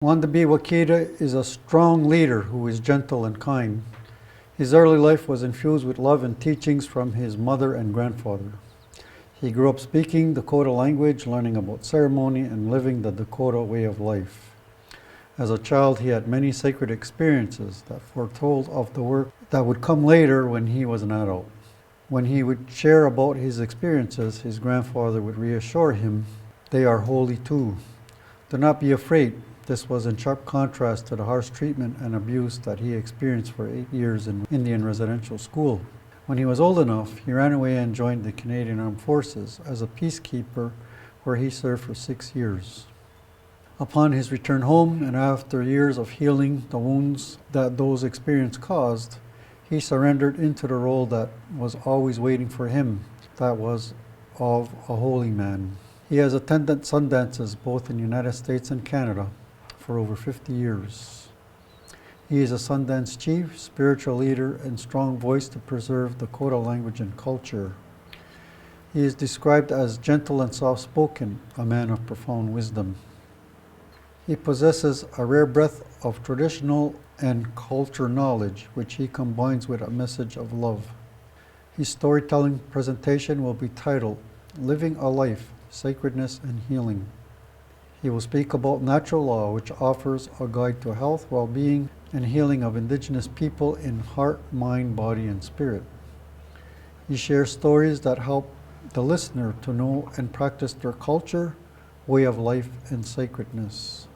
Wandbi Wakita is a strong leader who is gentle and kind. His early life was infused with love and teachings from his mother and grandfather. He grew up speaking Dakota language, learning about ceremony, and living the Dakota way of life. As a child, he had many sacred experiences that foretold of the work that would come later when he was an adult. When he would share about his experiences, his grandfather would reassure him, "They are holy too. Do not be afraid." This was in sharp contrast to the harsh treatment and abuse that he experienced for 8 years in Indian residential school. When he was old enough, he ran away and joined the Canadian Armed Forces as a peacekeeper, where he served for 6 years. Upon his return home, and after years of healing the wounds that those experiences caused, he surrendered into the role that was always waiting for him, that was of a holy man. He has attended sundances both in the United States and Canada for over 50 years. He is a Sundance chief, spiritual leader, and strong voice to preserve Dakota language and culture. He is described as gentle and soft-spoken, a man of profound wisdom. He possesses a rare breadth of traditional and culture knowledge, which he combines with a message of love. His storytelling presentation will be titled, "Living a Life, Sacredness and Healing." He will speak about natural law, which offers a guide to health, well-being, and healing of Indigenous people in heart, mind, body, and spirit. He shares stories that help the listener to know and practice their culture, way of life, and sacredness.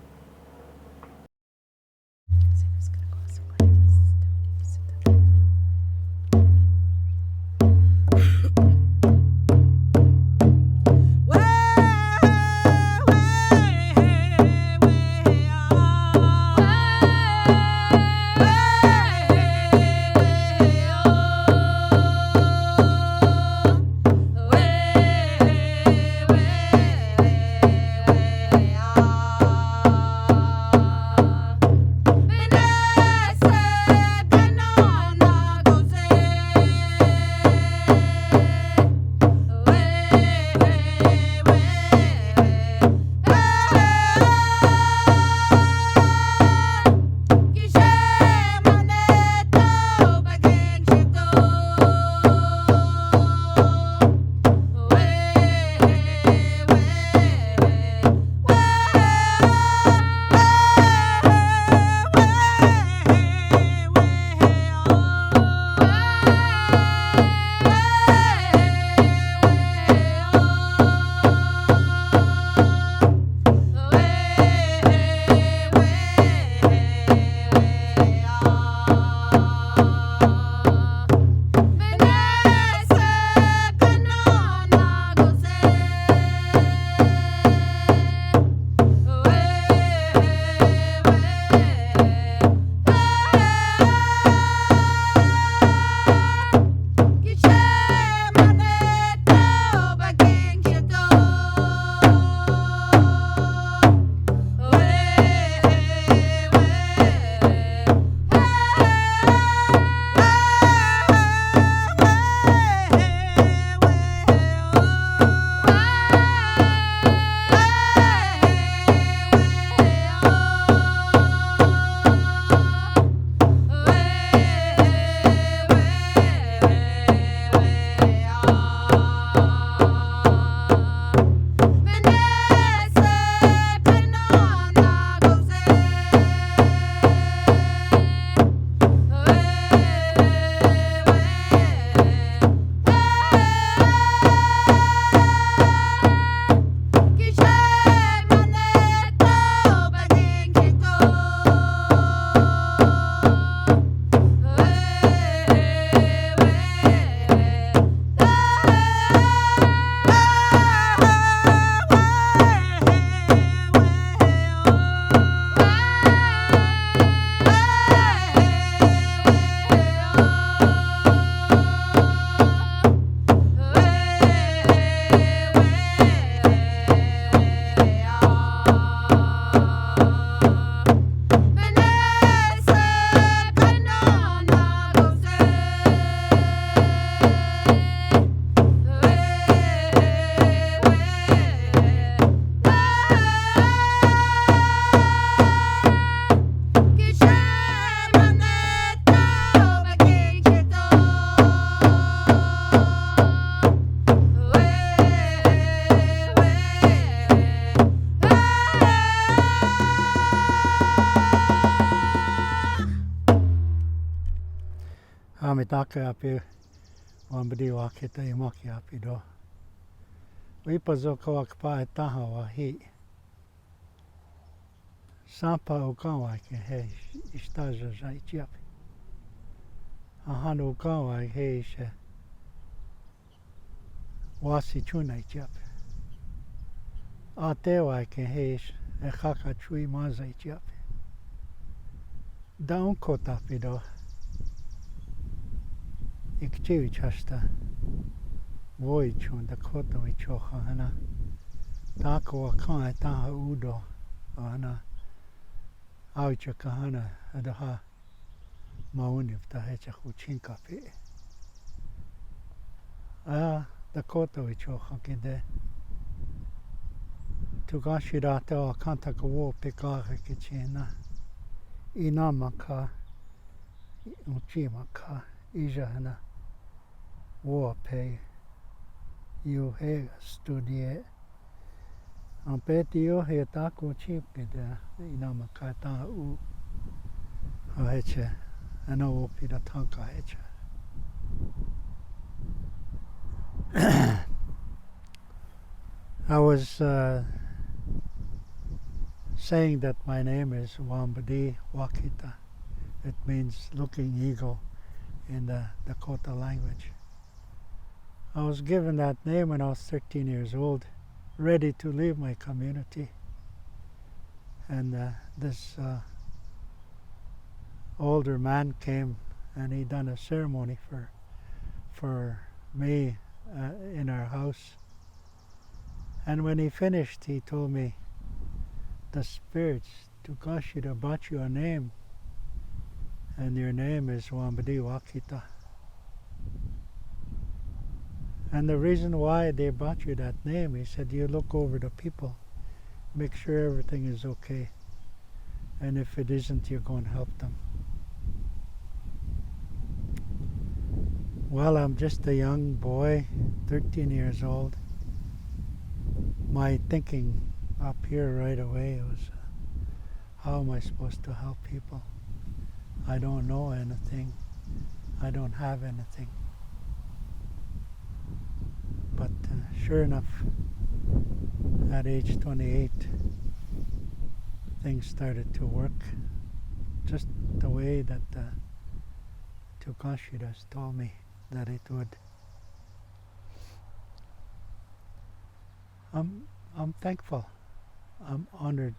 mitaka api Wandbi Wakita imaki api do. Wipazo kawakpa etaha wa hi. Sampa ukawa ke he istaja jaichiapi. Ahanu ukawa he ishe wasi chuna ichiapi. Atewa ke he ishe ekaka chui maza ichiapi. Da unkota pido. Ikchiwi chasta. Voi chun da kota wichoha hana. Tako wakan etaha udo. Hana. Aucha kahana adaha mauni vta hecha kuchinka pi. Dakota wichoha kide. Tugashirate wa kanta kawo pikahe kichina. Inamaka uchimaka ijahana wo pe yu he studie. Ampetio he taku chip kide inamaka ta u heche ano pida tanka heche. I was saying that my name is Wandbi Wakita. It means looking eagle in the Dakota language. I was given that name when I was 13 years old, ready to leave my community. And this older man came and he done a ceremony for me in our house. And when he finished, he told me, the spirits, Tukashira, brought you a name, and your name is Wandbi Wakita. And the reason why they brought you that name, he said, you look over the people, make sure everything is okay, and if it isn't, you're going to help them. Well, I'm just a young boy, 13 years old. My thinking up here right away was, how am I supposed to help people? I don't know anything. I don't have anything. But sure enough, at age 28, things started to work just the way that Tukashiras told me that it would. I'm thankful. I'm honored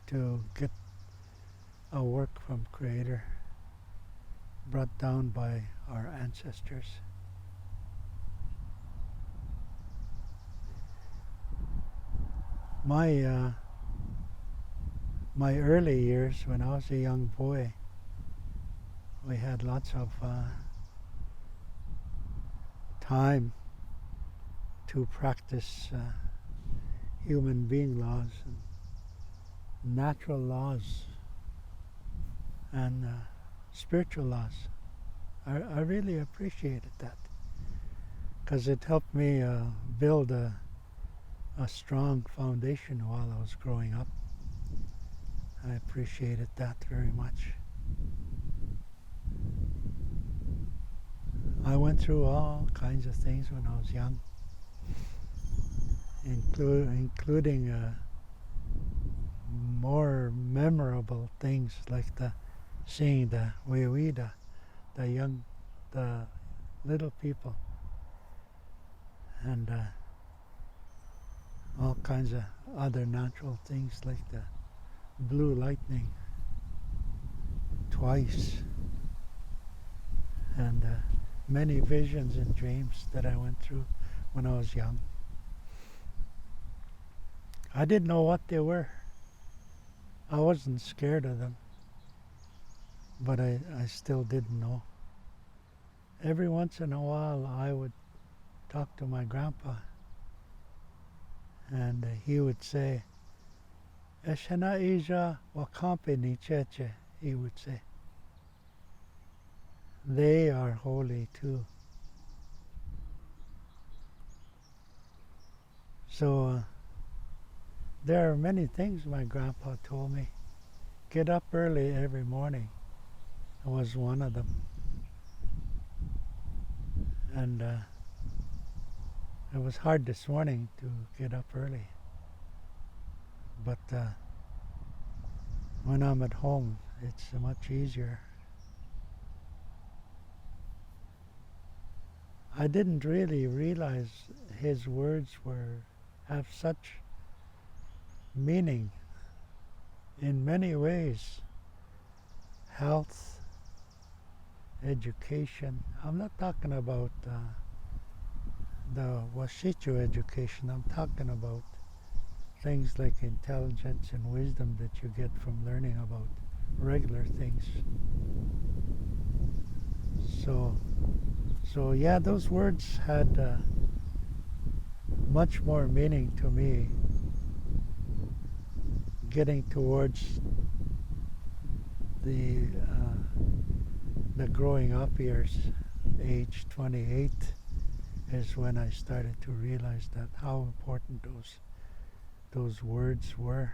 to get a work from Creator brought down by our ancestors. My early years, when I was a young boy, we had lots of time to practice human being laws and natural laws and spiritual laws. I really appreciated that because it helped me build a strong foundation while I was growing up. I appreciated that very much. I went through all kinds of things when I was young, including more memorable things like seeing the Wakita, the little people, and all kinds of other natural things like the blue lightning twice, and many visions and dreams that I went through when I was young. I didn't know what they were. I wasn't scared of them, but I still didn't know. Every once in a while I would talk to my grandpa and he would say, Eshana ija wakampe ni cheche, he would say. They are holy too. So there are many things my grandpa told me. Get up early every morning was one of them. And it was hard this morning to get up early. But when I'm at home, it's much easier. I didn't really realize his words have such meaning in many ways. Health, education. I'm not talking about the Washichu education. I'm talking about things like intelligence and wisdom that you get from learning about regular things. So yeah, those words had much more meaning to me getting towards the growing up years. Age 28 is when I started to realize that how important those words were.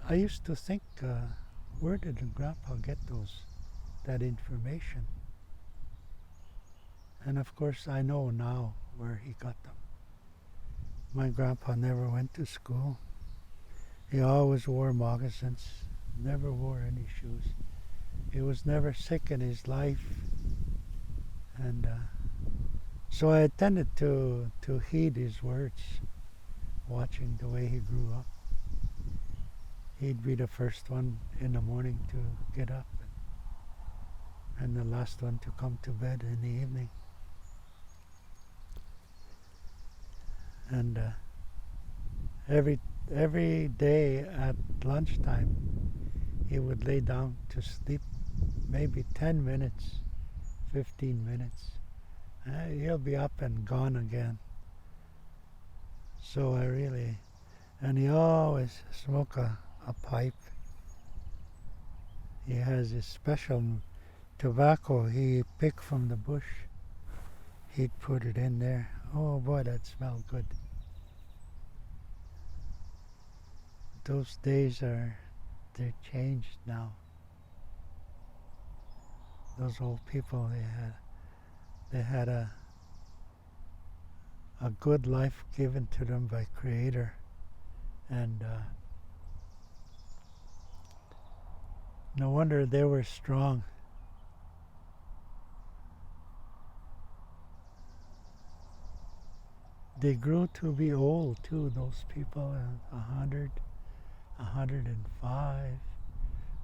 I used to think, where did Grandpa get that information? And of course I know now where he got them. My grandpa never went to school. He always wore moccasins, never wore any shoes. He was never sick in his life. And so I tended to heed his words, watching the way he grew up. He'd be the first one in the morning to get up and the last one to come to bed in the evening. And every day at lunchtime, he would lay down to sleep, maybe 10 minutes, 15 minutes. He'll be up and gone again. So and he always smoked a pipe. He has his special tobacco he picked from the bush. He'd put it in there. Oh boy, that smelled good. Those days they're changed now. Those old people, they had a good life given to them by Creator, and no wonder they were strong. They grew to be old too, those people, 100, 105.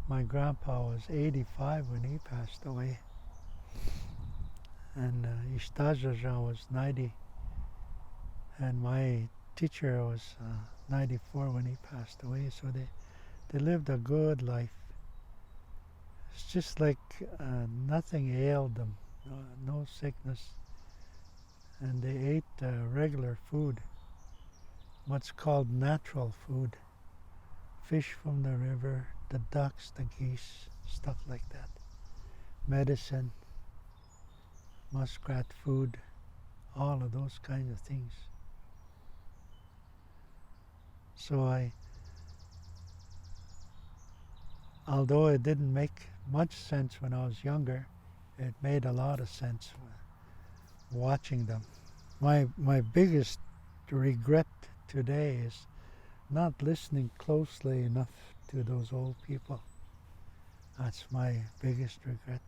My grandpa was 85 when he passed away. And Ishtajajan was 90. And my teacher was 94 when he passed away. So they lived a good life. It's just like nothing ailed them, no sickness. And they ate regular food, what's called natural food. Fish from the river, the ducks, the geese, stuff like that. Medicine, muskrat food, all of those kinds of things. So although it didn't make much sense when I was younger, it made a lot of sense watching them. My biggest regret today is not listening closely enough to those old people. That's my biggest regret.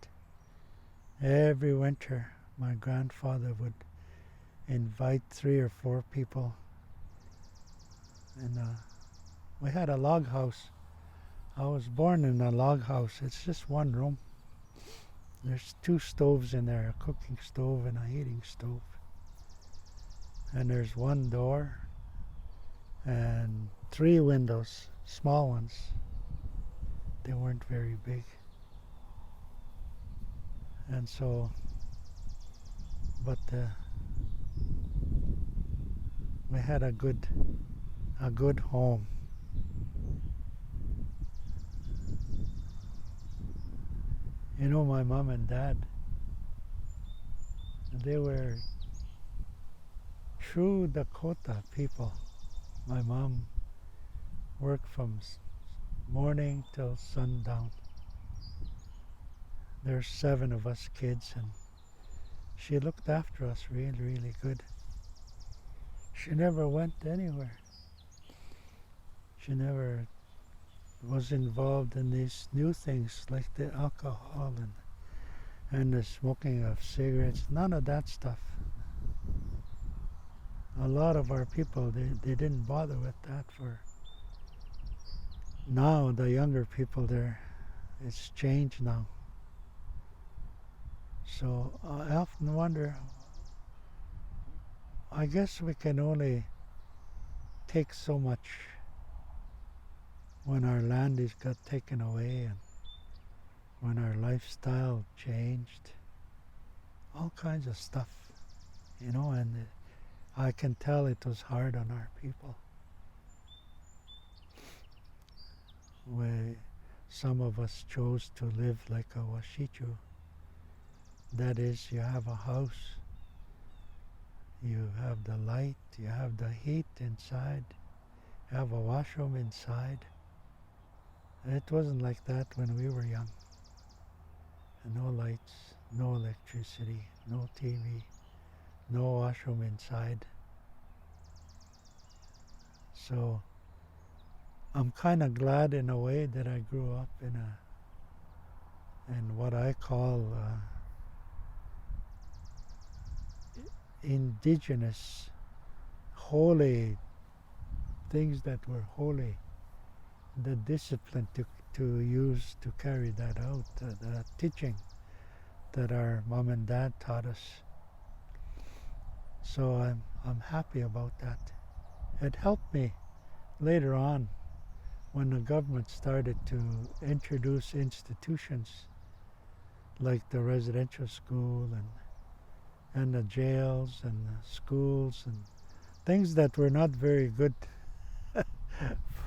Every winter, my grandfather would invite 3 or 4 people, and we had a log house. I was born in a log house. It's just one room. There's 2 stoves in there, a cooking stove and a heating stove. And there's 1 door and 3 windows, small ones. They weren't very big. And so, but we had a good home. You know, my mom and dad, they were true Dakota people. My mom worked from morning till sundown. There's 7 of us kids, and she looked after us really, really good. She never went anywhere. She never was involved in these new things like the alcohol and the smoking of cigarettes. None of that stuff. A lot of our people, they didn't bother with that. For now, the younger people there, it's changed now. So I often wonder, I guess we can only take so much when our land is got taken away and when our lifestyle changed. All kinds of stuff, and I can tell it was hard on our people. Some of us chose to live like a Washichu. That is, you have a house, you have the light, you have the heat inside, you have a washroom inside. It wasn't like that when we were young. And no lights, no electricity, no TV, no washroom inside. So I'm kind of glad in a way that I grew up in what I call indigenous, holy things that were holy. The discipline to use to carry that out, the teaching that our mom and dad taught us. So I'm happy about that. It helped me later on when the government started to introduce institutions like the residential school and the jails and the schools and things that were not very good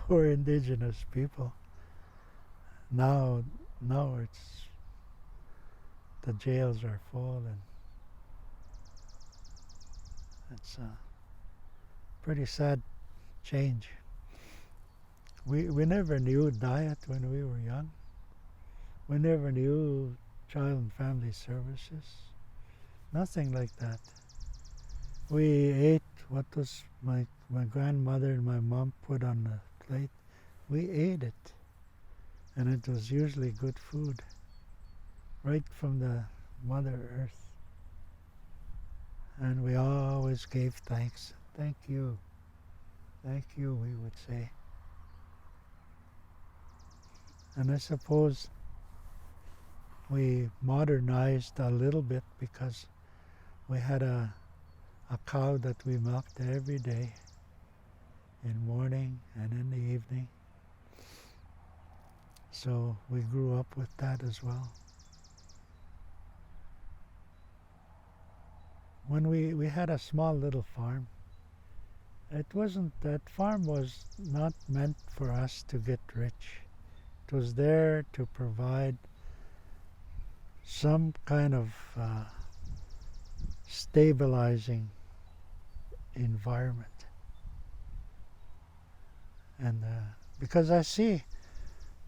for indigenous people. Now it's the jails are full and it's a pretty sad change. We never knew diet when we were young. We never knew child and family services. Nothing like that. We ate what was my grandmother and my mom put on the plate. We ate it. And it was usually good food, right from the Mother Earth. And we always gave thanks. Thank you, we would say. And I suppose we modernized a little bit because we had a cow that we milked every day, in morning and in the evening. So we grew up with that as well. When we had a small little farm, that farm was not meant for us to get rich. It was there to provide some kind of stabilizing environment. And because I see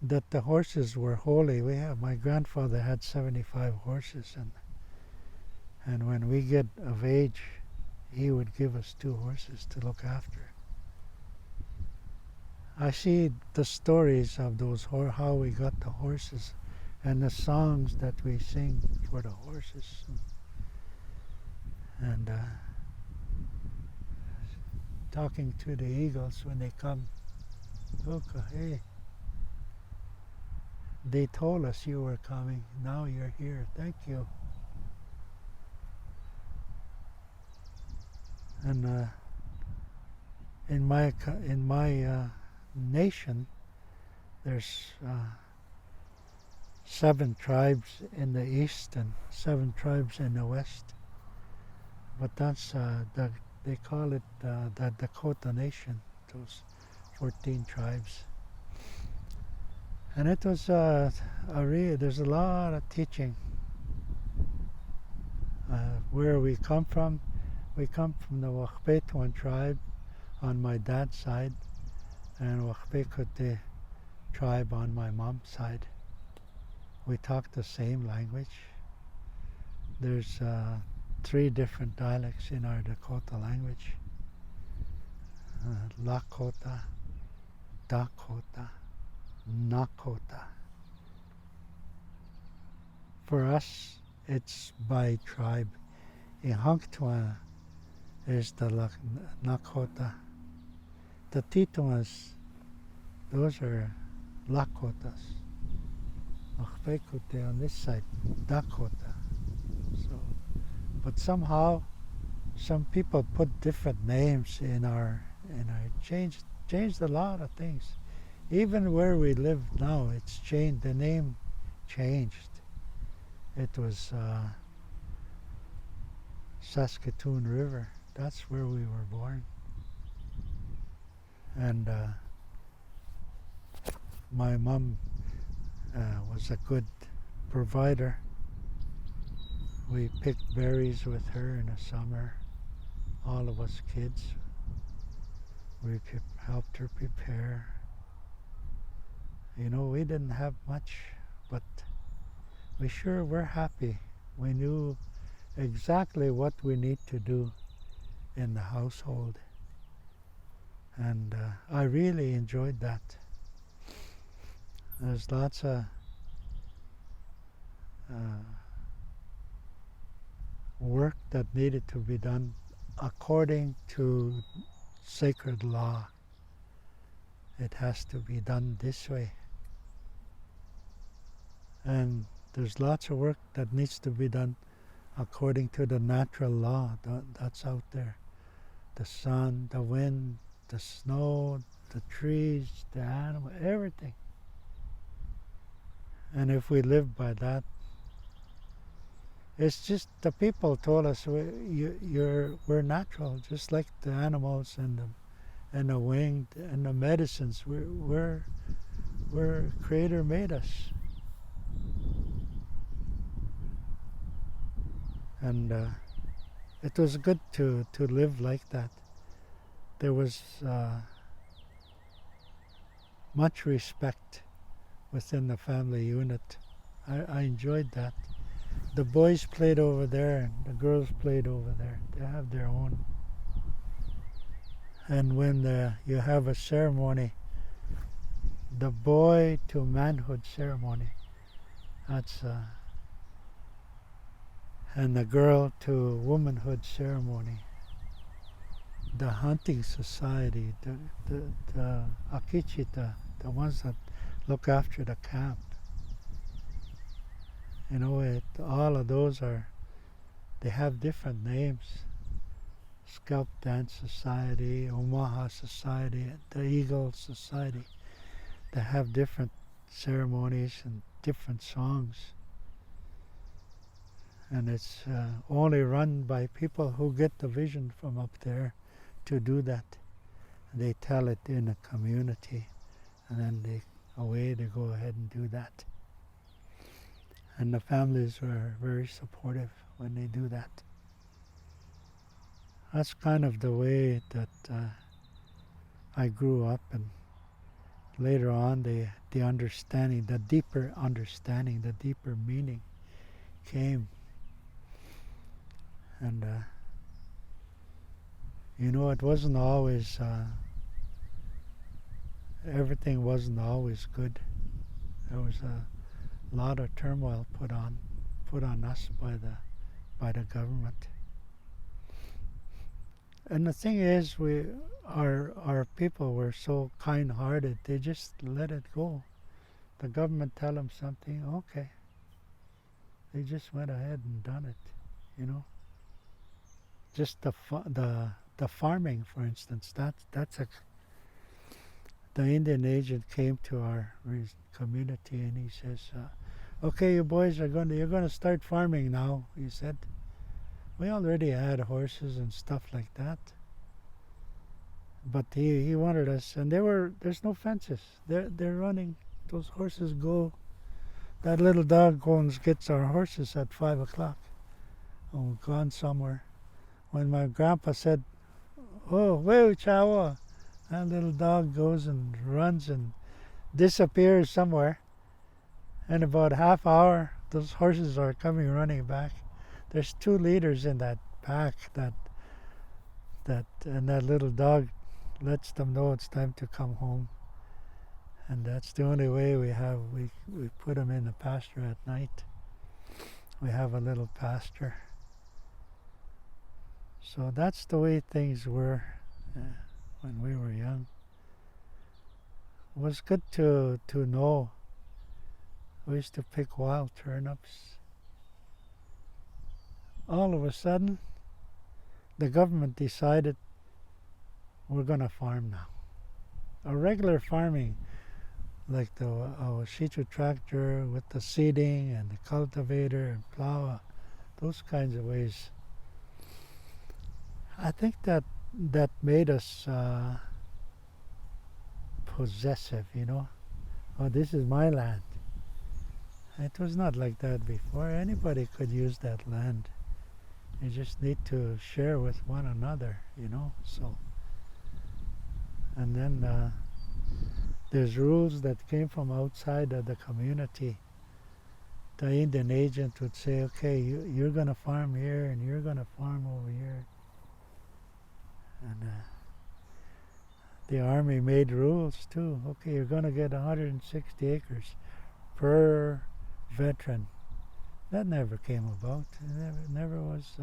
that the horses were holy. My grandfather had 75 horses, and when we get of age, he would give us 2 horses to look after. I see the stories of those how we got the horses, and the songs that we sing for the horses, and talking to the eagles when they come. Look, hey. They told us you were coming. Now you're here. Thank you. And in my nation, there's 7 tribes in the east and 7 tribes in the west. But that's they call it the Dakota Nation. Those 14 tribes. And it was there's a lot of teaching. Where we come from the Wakita tribe on my dad's side, and Wakita tribe on my mom's side. We talk the same language. There's 3 different dialects in our Dakota language. Lakota, Dakota, Nakota. For us, it's by tribe. In Hanktua is the Nakota. The Titumas, those are Lakotas. Achpekute on this side, Dakota. So, but somehow, some people put different names in our changed a lot of things. Even where we live now, it's changed. The name changed. It was Saskatoon River. That's where we were born. And my mom was a good provider. We picked berries with her in the summer, all of us kids. We helped her prepare. You know, we didn't have much, but we sure were happy. We knew exactly what we need to do in the household. And I really enjoyed that. There's lots of work that needed to be done according to sacred law. It has to be done this way. And there's lots of work that needs to be done according to the natural law that's out there. The sun, the wind, the snow, the trees, the animal, everything. And if we live by that, it's just the people told us we're natural, just like the animals and the winged and the medicines. We're Creator made us. And it was good to live like that. There was much respect within the family unit. I enjoyed that. The boys played over there and the girls played over there. They have their own. And when you have a ceremony, the boy to manhood ceremony, that's and the girl to womanhood ceremony. The hunting society, the Akichita, the ones that look after the camp. You know, all of those they have different names. Scalp Dance Society, Omaha Society, the Eagle Society. They have different ceremonies and different songs. And it's only run by people who get the vision from up there to do that. They tell it in a community, and then they go ahead and do that. And the families are very supportive when they do that. That's kind of the way that I grew up, and later on the understanding, the deeper understanding, the deeper meaning came. And you know, it wasn't always, everything wasn't always good. There was a lot of turmoil put on us by the government. And the thing is, our people were so kind-hearted, they just let it go. The government tell them something, okay. They just went ahead and done it, you know. Just the farming, for instance, the Indian agent came to our community and he says, okay, you boys you're gonna start farming now, he said. We already had horses and stuff like that. But he wanted us, and there's no fences. They're running, those horses go, that little dog goes gets our horses at 5 o'clock. Oh, gone somewhere. When my grandpa said, oh, wait, Chawa, that little dog goes and runs and disappears somewhere. In about half hour, those horses are coming running back. there's two leaders in that pack and that little dog lets them know it's time to come home. And that's the only way we put them in the pasture at night. We have a little pasture. So that's the way things were when we were young. It was good to know. We used to pick wild turnips. All of a sudden, the government decided we're going to farm now. A regular farming, like the Wakita tractor with the seeding and the cultivator and plow, those kinds of ways. I think that made us possessive, you know. Oh, this is my land. It was not like that before. Anybody could use that land. You just need to share with one another, you know. So, and then there's rules that came from outside of the community. The Indian agent would say, okay, you're going to farm here and you're going to farm over here. And the army made rules too. Okay, you're going to get 160 acres per veteran. That never came about. It never was.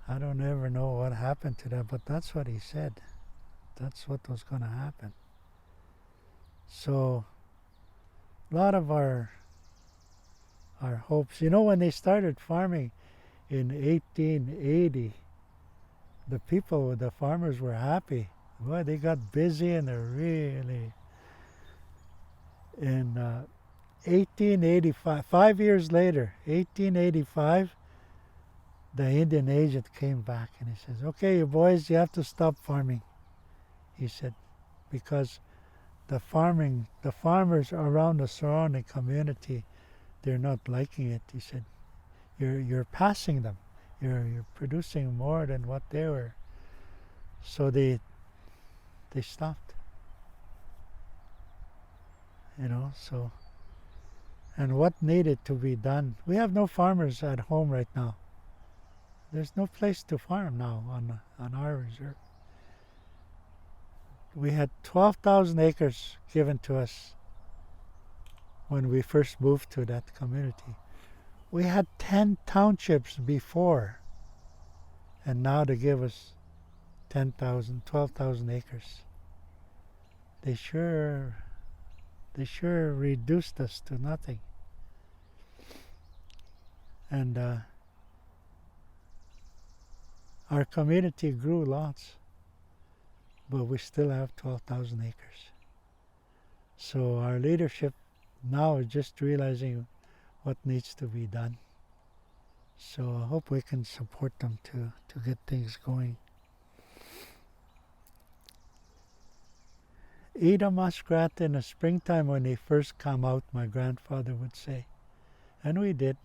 I don't ever know what happened to that, but that's what he said. That's what was going to happen. So, a lot of our hopes. You know, when they started farming in 1880, the farmers were happy. Boy, they got busy and they're really. In 1885, 5 years later, 1885, the Indian agent came back and he says, okay, you boys, you have to stop farming. He said, because the farmers around the surrounding community, they're not liking it. He said, you're passing them. You're producing more than what they were. So they stopped. You know, so, and what needed to be done? We have no farmers at home right now. There's no place to farm now on our reserve. We had 12,000 acres given to us when we first moved to that community. We had 10 townships before, and now they give us 12,000 acres. They sure reduced us to nothing. And our community grew lots, but we still have 12,000 acres. So our leadership now is just realizing what needs to be done. So I hope we can support them to get things going. Eat a muskrat in the springtime when they first come out, my grandfather would say. And we did.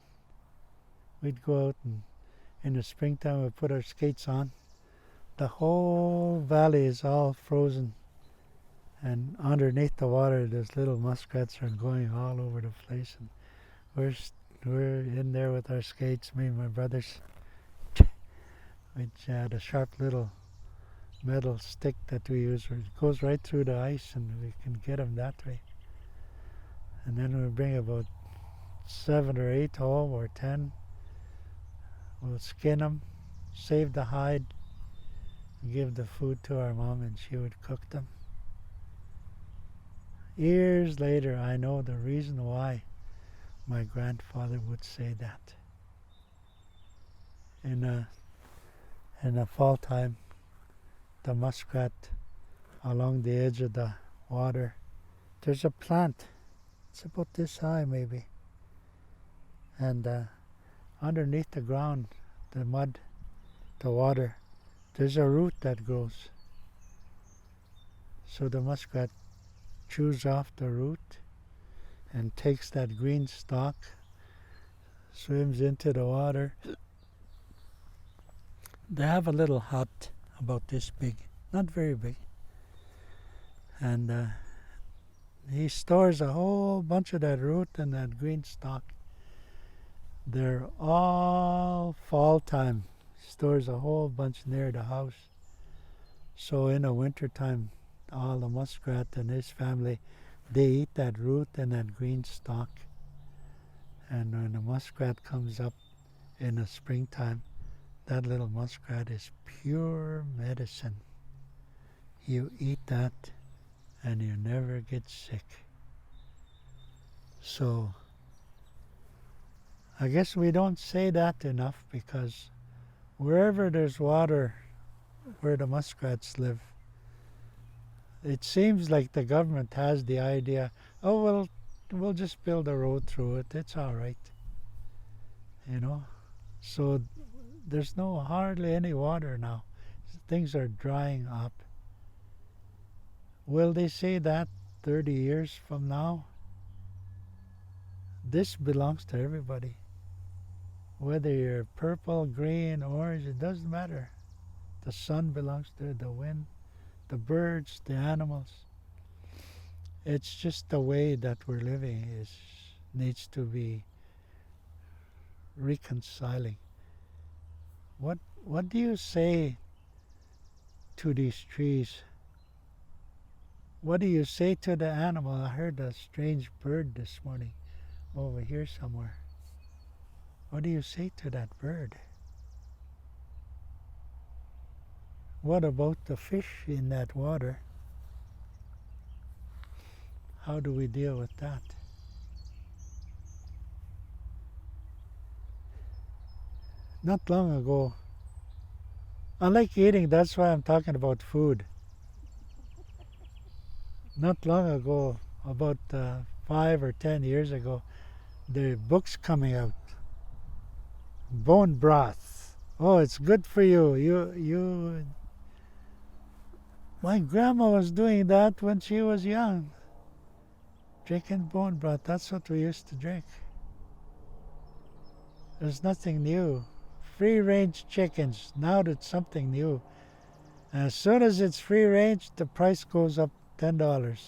We'd go out and in the springtime we'd put our skates on. The whole valley is all frozen. And underneath the water, those little muskrats are going all over the place. And we're in there with our skates, me and my brothers. We had a sharp little metal stick that we use, where it goes right through the ice and we can get them that way. And then we bring about 7 or 8 home or 10. We'll skin them, save the hide, give the food to our mom and she would cook them. Years later, I know the reason why my grandfather would say that. In the fall time, the muskrat along the edge of the water, there's a plant. It's about this high maybe. And underneath the ground, the mud, the water, there's a root that grows. So the muskrat chews off the root and takes that green stalk, swims into the water. They have a little hut about this big, not very big. And he stores a whole bunch of that root and that green stalk. They're all fall time. Stores a whole bunch near the house. So in the winter time, all the muskrat and his family, they eat that root and that green stalk. And when the muskrat comes up in the springtime, that little muskrat is pure medicine. You eat that and you never get sick. So I guess we don't say that enough, because wherever there's water, where the muskrats live, it seems like the government has the idea, oh, well, we'll just build a road through it. It's all right. You know? So there's hardly any water now. Things are drying up. Will they say that 30 years from now? This belongs to everybody. Whether you're purple, green, orange, it doesn't matter. The sun belongs to the wind, the birds, the animals. It's just the way that we're living needs to be reconciling. What do you say to these trees? What do you say to the animal? I heard a strange bird this morning over here somewhere. What do you say to that bird? What about the fish in that water? How do we deal with that? Not long ago, I like eating, that's why I'm talking about food. Not long ago, about 5 or 10 years ago, there are books coming out. Bone broth. Oh, it's good for you. My grandma was doing that when she was young. Drinking bone broth. That's what we used to drink. There's nothing new. Free-range chickens. Now that's something new. And as soon as it's free-range, the price goes up $10.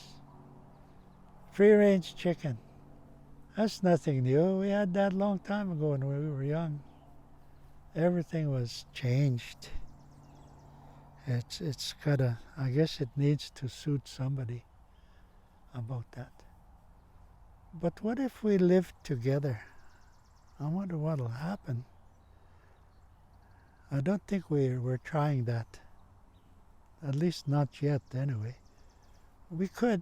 Free-range chicken. That's nothing new. We had that long time ago when we were young. Everything was changed. It's gotta, I guess it needs to suit somebody about that. But what if we lived together? I wonder what'll happen. I don't think we're trying that. At least not yet, anyway. We could.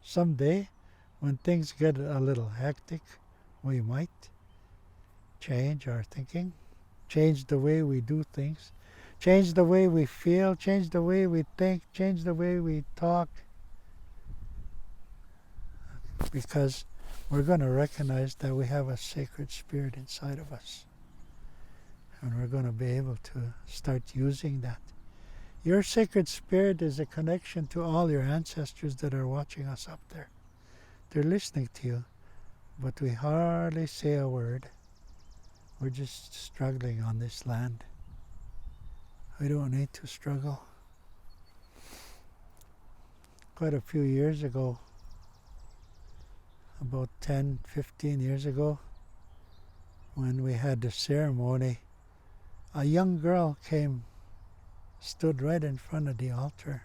Someday, when things get a little hectic, we might change our thinking, change the way we do things, change the way we feel, change the way we think, change the way we talk. Because we're going to recognize that we have a sacred spirit inside of us. And we're going to be able to start using that. Your sacred spirit is a connection to all your ancestors that are watching us up there. They're listening to you, but we hardly say a word. We're just struggling on this land. We don't need to struggle. Quite a few years ago, about 10, 15 years ago, when we had the ceremony, a young girl came, stood right in front of the altar,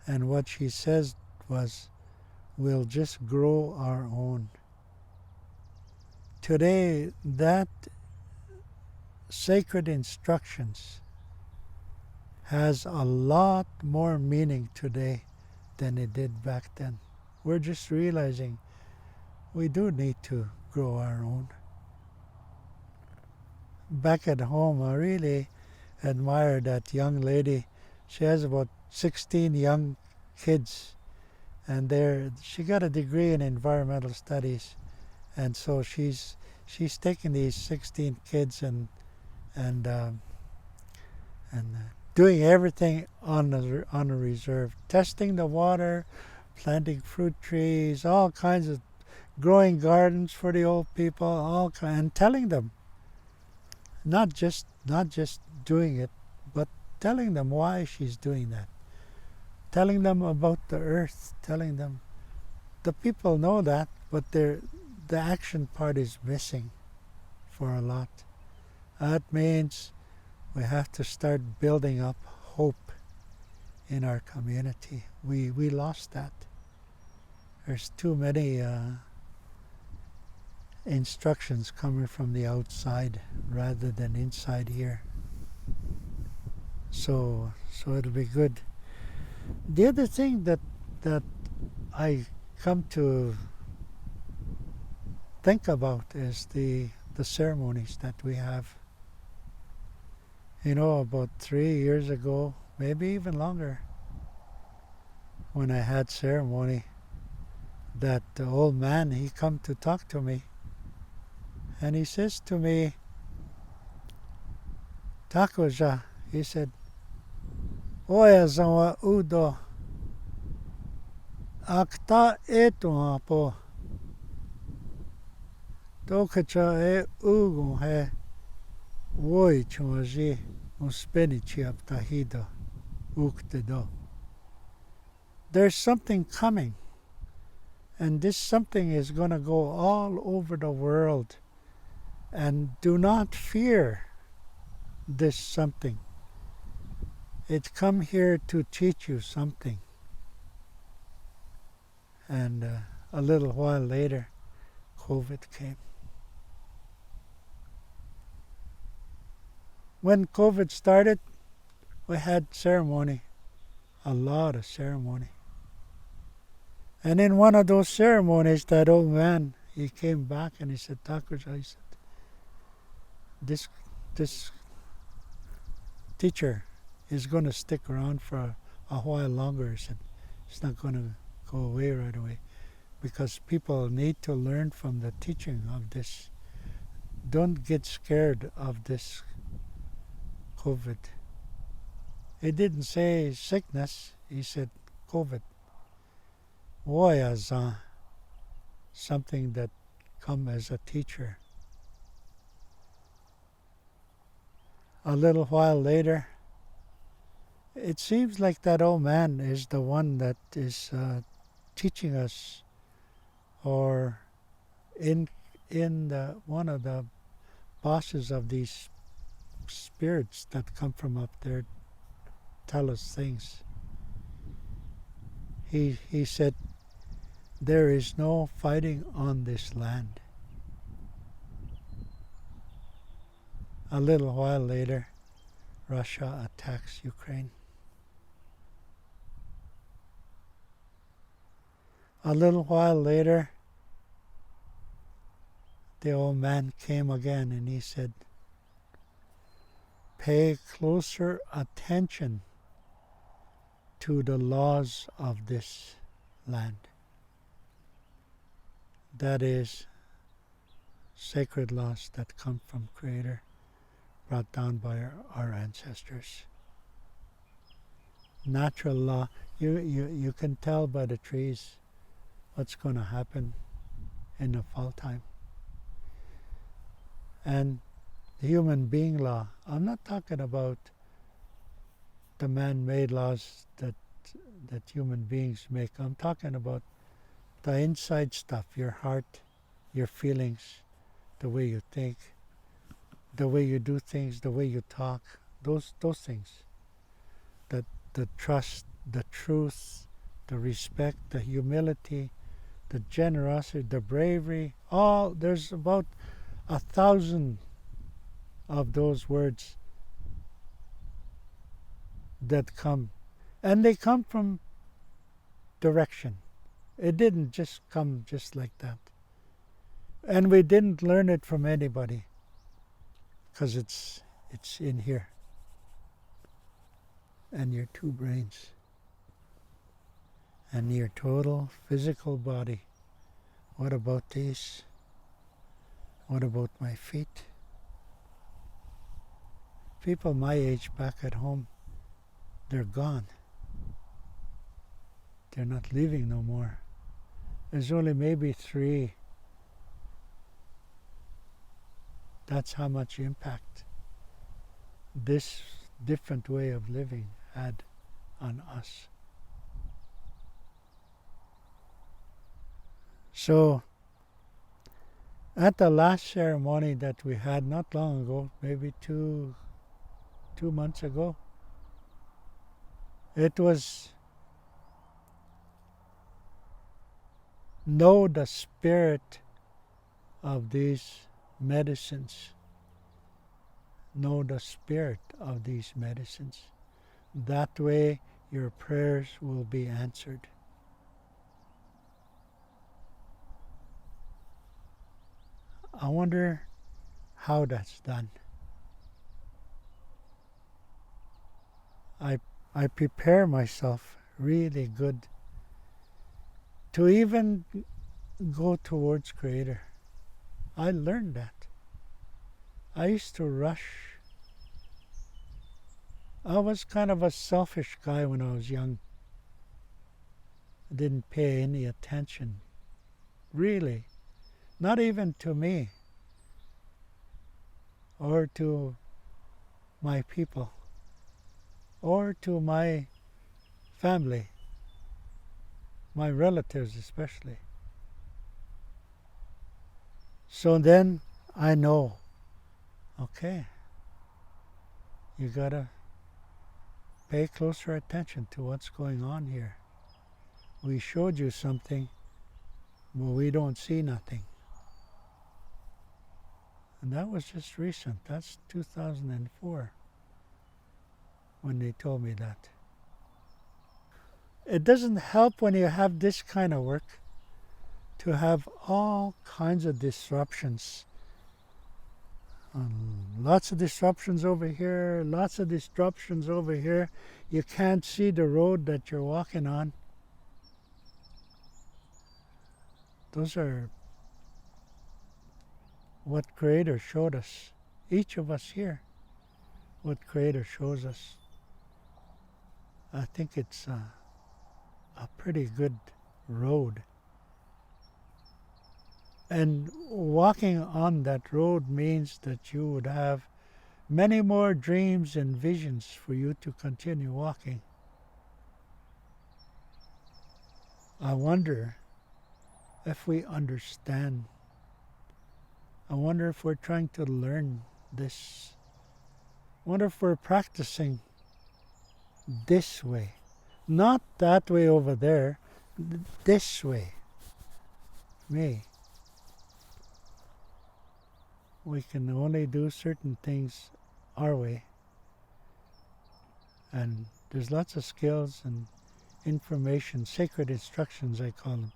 and what she says was, we'll just grow our own. Today, that sacred instructions has a lot more meaning today than it did back then. We're just realizing we do need to grow our own. Back at home, I really admire that young lady. She has about 16 young kids, and she got a degree in environmental studies, and so she's taking these 16 kids and doing everything on a reserve, testing the water, planting fruit trees, all kinds of growing gardens for the old people, and telling them, not just doing it, but telling them why she's doing that, telling them about the earth, telling them. The people know that, but the action part is missing for a lot. That means we have to start building up hope in our community. We lost that. There's too many instructions coming from the outside rather than inside here. So it'll be good. The other thing that I come to think about is the ceremonies that we have. You know, about 3 years ago, maybe even longer, when I had ceremony, that the old man, he come to talk to me, and he says to me, Takoja, he said, Oya zawa udo akta eto po dokacha e ugo he woi chuaji uspeni chiaptahido uktedo. There's something coming, and this something is going to go all over the world, and do not fear this something. It come here to teach you something. And a little while later, COVID came. When COVID started, we had ceremony, a lot of ceremony. And in one of those ceremonies, that old man, he came back and he said, Takuja, he said, this teacher is going to stick around for a while longer. He said, it's not going to go away right away, because people need to learn from the teaching of this. Don't get scared of this COVID. He didn't say sickness, he said COVID. Woyaza, something that come as a teacher. A little while later, it seems like that old man is the one that is teaching us, or in one of the bosses of these spirits that come from up there tell us things. He said, there is no fighting on this land. A little while later, Russia attacks Ukraine. A little while later, the old man came again and he said, pay closer attention to the laws of this land. That is, sacred laws that come from Creator, brought down by our ancestors. Natural law, you can tell by the trees what's going to happen in the fall time. And the human being law, I'm not talking about the man-made laws that human beings make. I'm talking about the inside stuff, your heart, your feelings, the way you think, the way you do things, the way you talk, those things. The trust, the truth, the respect, the humility, the generosity, the bravery, there's about 1,000 of those words that come. And they come from direction. It didn't just come just like that. And we didn't learn it from anybody, because it's in here. And your two brains. And your total physical body. What about these? What about my feet? People my age back at home, they're gone. They're not living no more. There's only maybe 3. That's how much impact this different way of living had on us. So At the last ceremony that we had not long ago, maybe two months ago, it was know the spirit of these medicines. Know the spirit of these medicines. That way your prayers will be answered. I wonder how that's done. I prepare myself really good to even go towards Creator. I learned that. I used to rush. I was kind of a selfish guy when I was young. I didn't pay any attention, really, not even to me or to my people or to my family, my relatives especially. So then I know, okay, you gotta pay closer attention to what's going on here. We showed you something, but we don't see nothing. And that was just recent. That's 2004 when they told me that. It doesn't help when you have this kind of work to have all kinds of disruptions. Lots of disruptions over here, lots of disruptions over here. You can't see the road that you're walking on. Those are what Creator showed us. Each of us here, what Creator shows us. I think it's a pretty good road. And walking on that road means that you would have many more dreams and visions for you to continue walking. I wonder if we understand. I wonder if we're trying to learn this. I wonder if we're practicing this way. Not that way over there, this way. Me. We can only do certain things our way. And there's lots of skills and information, sacred instructions I call them,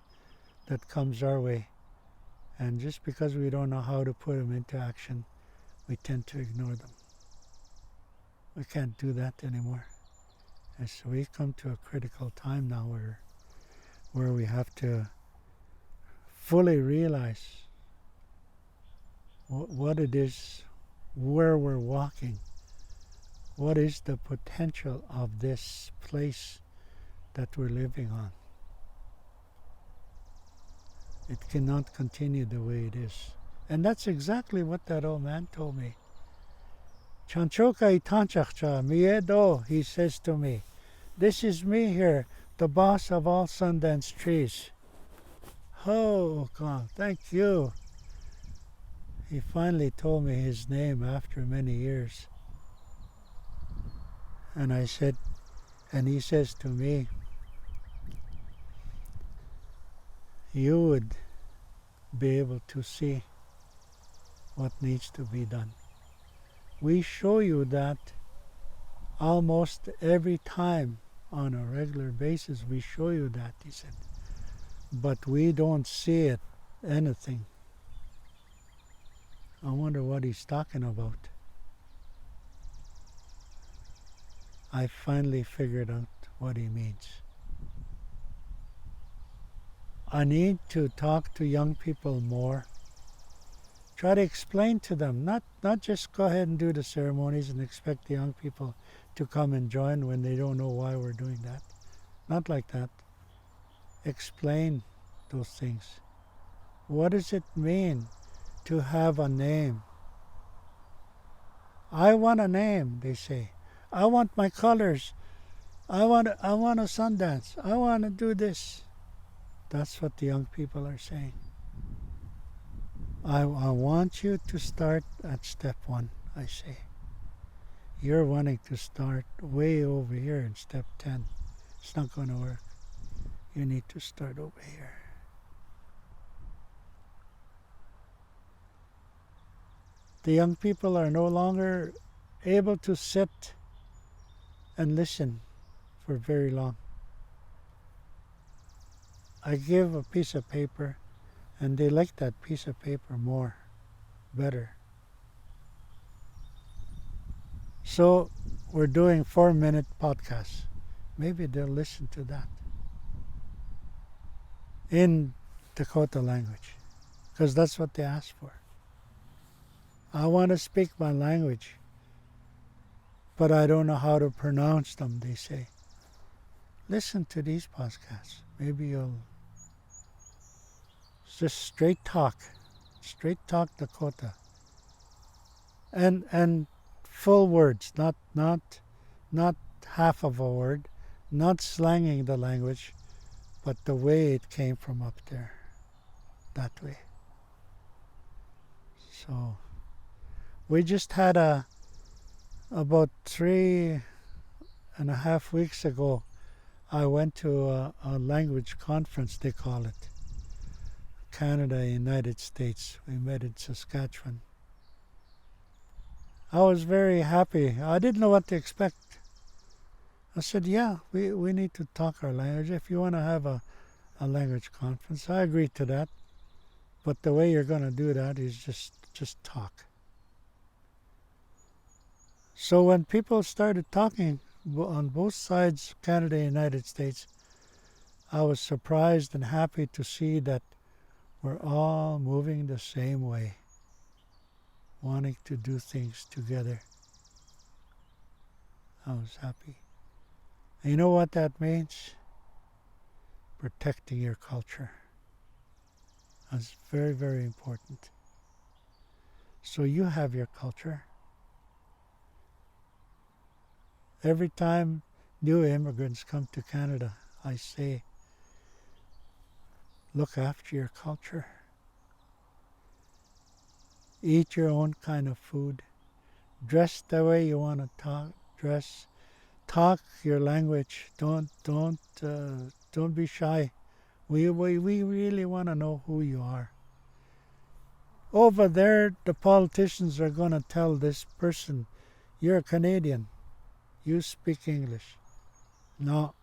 that comes our way. And just because we don't know how to put them into action, we tend to ignore them. We can't do that anymore. And so we come to a critical time now where we have to fully realize what it is, where we're walking, what is the potential of this place that we're living on. It cannot continue the way it is. And that's exactly what that old man told me. Chanchoka itanchakcha miedo, he says to me. This is me here, the boss of all Sundance trees. Oh, Unkan, thank you. He finally told me his name after many years. And I said, and he says to me, you would be able to see what needs to be done. We show you that almost every time on a regular basis. We show you that, he said. But we don't see it, anything. I wonder what he's talking about. I finally figured out what he means. I need to talk to young people more. Try to explain to them, not just go ahead and do the ceremonies and expect the young people to come and join when they don't know why we're doing that. Not like that. Explain those things. What does it mean to have a name? I want a name, they say. I want my colors. I want a Sundance. I want to do this. That's what the young people are saying. I want you to start at step 1, I say. You're wanting to start way over here in step 10. It's not going to work. You need to start over here. The young people are no longer able to sit and listen for very long. I give a piece of paper and they like that piece of paper more, better. So we're doing 4-minute podcasts. Maybe they'll listen to that in Dakota language, because that's what they asked for. I want to speak my language, but I don't know how to pronounce them, they say. Listen to these podcasts. Maybe you'll just straight talk Dakota. And full words, not half of a word, not slanging the language, but the way it came from up there, that way. So we just had about 3.5 weeks ago, I went to a language conference, they call it. Canada, United States. We met in Saskatchewan. I was very happy. I didn't know what to expect. I said, yeah, we need to talk our language. If you want to have a language conference, I agree to that. But the way you're going to do that is just talk. So when people started talking on both sides, Canada and United States, I was surprised and happy to see that we're all moving the same way, wanting to do things together. I was happy. And you know what that means? Protecting your culture. That's very, very important. So you have your culture. Every time new immigrants come to Canada, I say, look after your culture. Eat your own kind of food. Dress the way you want to dress. Talk your language. Don't be shy. We really want to know who you are. Over there, the politicians are going to tell this person, you're a Canadian. You speak English. No.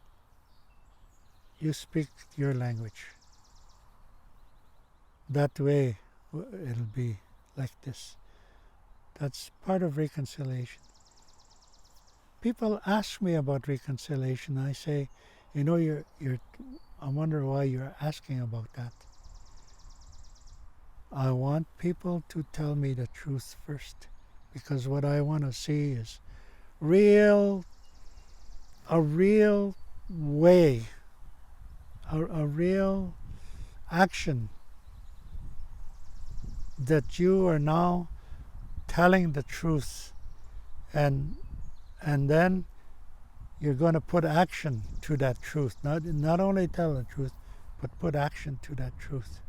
You speak your language. That way, it'll be like this. That's part of reconciliation. People ask me about reconciliation. I say, you know, I wonder why you're asking about that. I want people to tell me the truth first, because what I want to see is a real way, a real action that you are now telling the truth, and then you're going to put action to that truth. Not only tell the truth, but put action to that truth,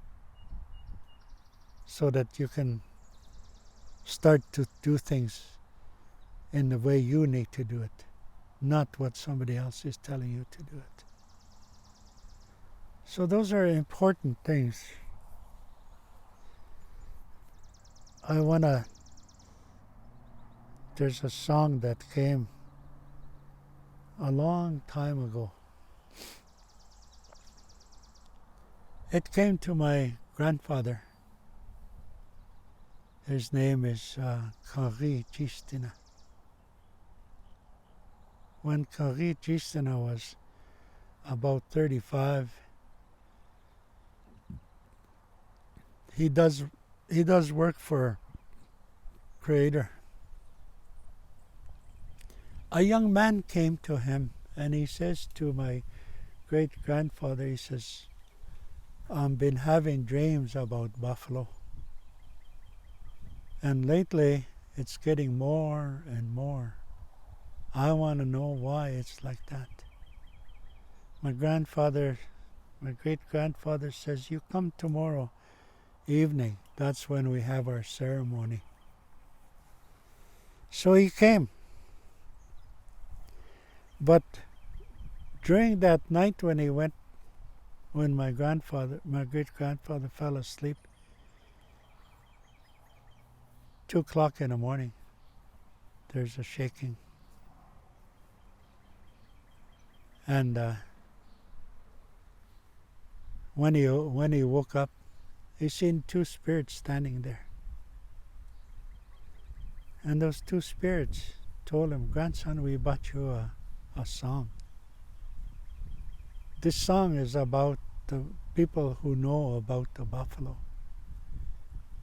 so that you can start to do things in the way you need to do it, not what somebody else is telling you to do it. So those are important things. There's a song that came a long time ago. It came to my grandfather. His name is Kari Chistina. When Kari Chistina was about 35, he does work for Creator. A young man came to him and he says to my great-grandfather, he says, I've been having dreams about buffalo. And lately, it's getting more and more. I want to know why it's like that. My great-grandfather says, you come tomorrow evening. That's when we have our ceremony. So he came. But during that night when he went, when my great-grandfather fell asleep, 2 o'clock in the morning, there's a shaking. And when he woke up, he seen 2 spirits standing there. And those 2 spirits told him, "Grandson, we bought you a song. This song is about the people who know about the buffalo.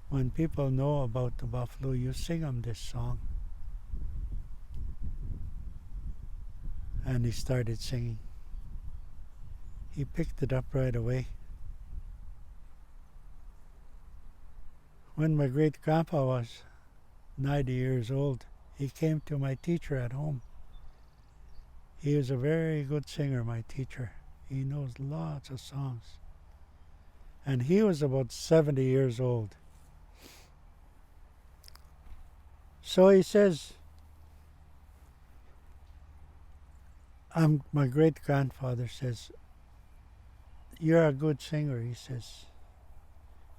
When people know about the buffalo, you sing them this song." And he started singing. He picked it up right away. When my great-grandpa was 90 years old, he came to my teacher at home. He is a very good singer, my teacher. He knows lots of songs. And he was about 70 years old. So he says, my great-grandfather says, "You're a good singer," he says.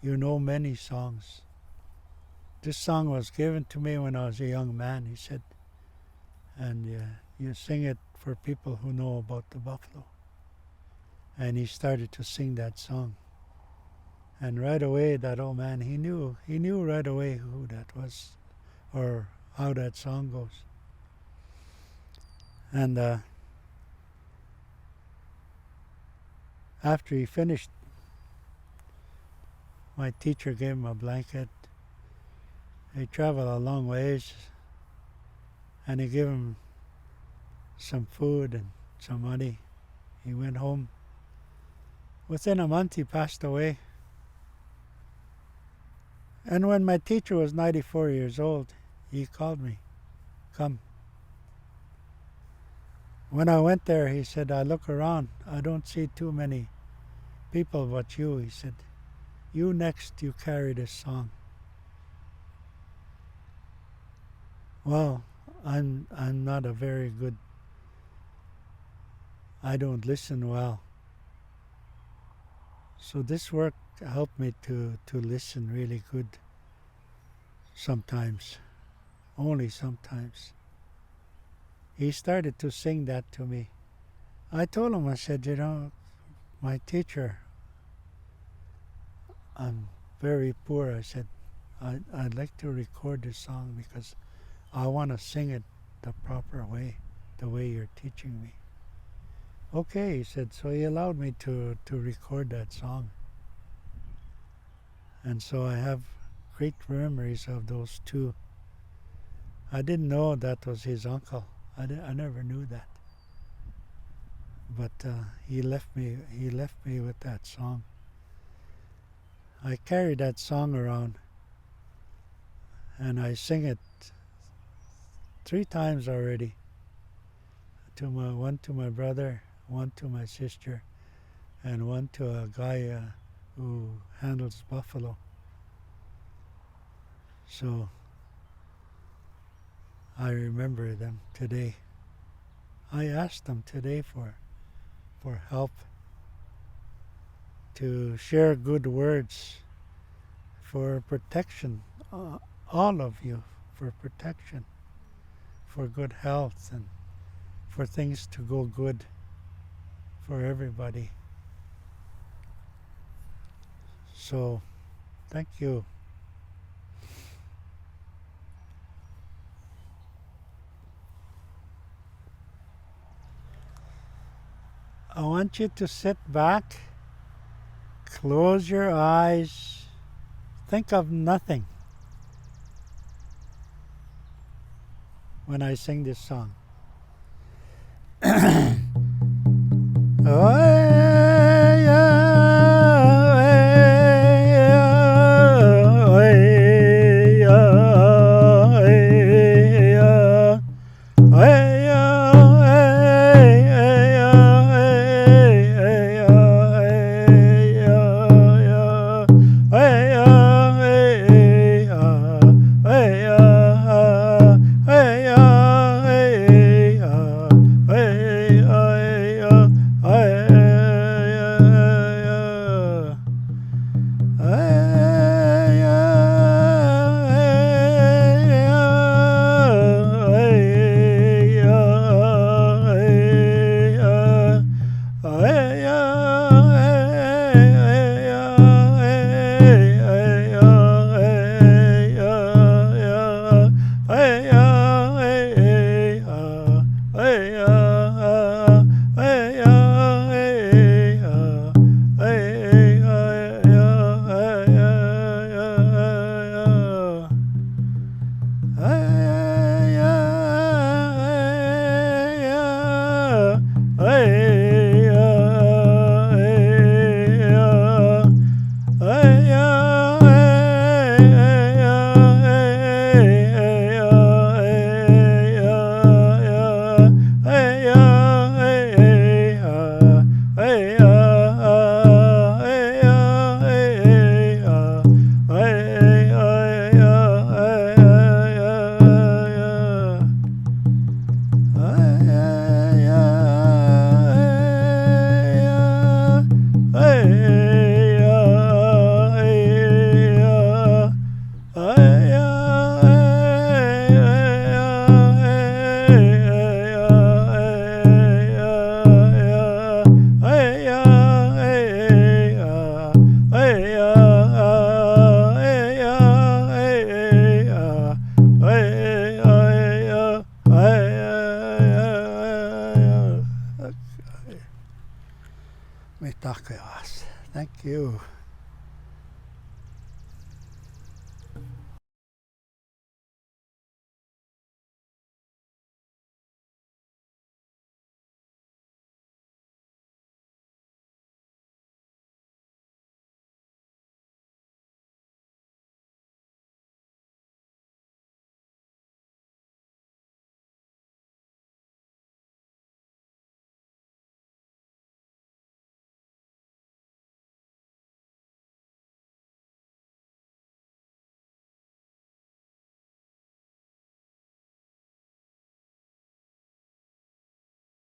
"You know many songs. This song was given to me when I was a young man," he said. "And you sing it for people who know about the buffalo." And he started to sing that song. And right away, that old man, he knew right away who that was or how that song goes. And after he finished, my teacher gave him a blanket. He traveled a long ways, and he gave him some food and some money. He went home. Within a month, he passed away. And when my teacher was 94 years old, he called me, "Come." When I went there, he said, "I look around. I don't see too many people but you." He said, "You next, you carry this song." Well, I'm not a very good, I don't listen well. So this work helped me to listen really good sometimes, only sometimes. He started to sing that to me. I told him, I said, my teacher, I'm very poor. I said, I'd like to record this song because I want to sing it the proper way, the way you're teaching me. "Okay," he said. So he allowed me to record that song. And so I have great memories of those 2. I didn't know that was his uncle. I never knew that. But he left me with that song. I carry that song around, and I sing it 3 times already. One to my brother, one to my sister, and one to a guy who handles buffalo. So I remember them today. I asked them today for help, to share good words, for protection, all of you, for protection, for good health, and for things to go good for everybody. So, thank you. I want you to sit back, close your eyes, think of nothing when I sing this song. Thank you.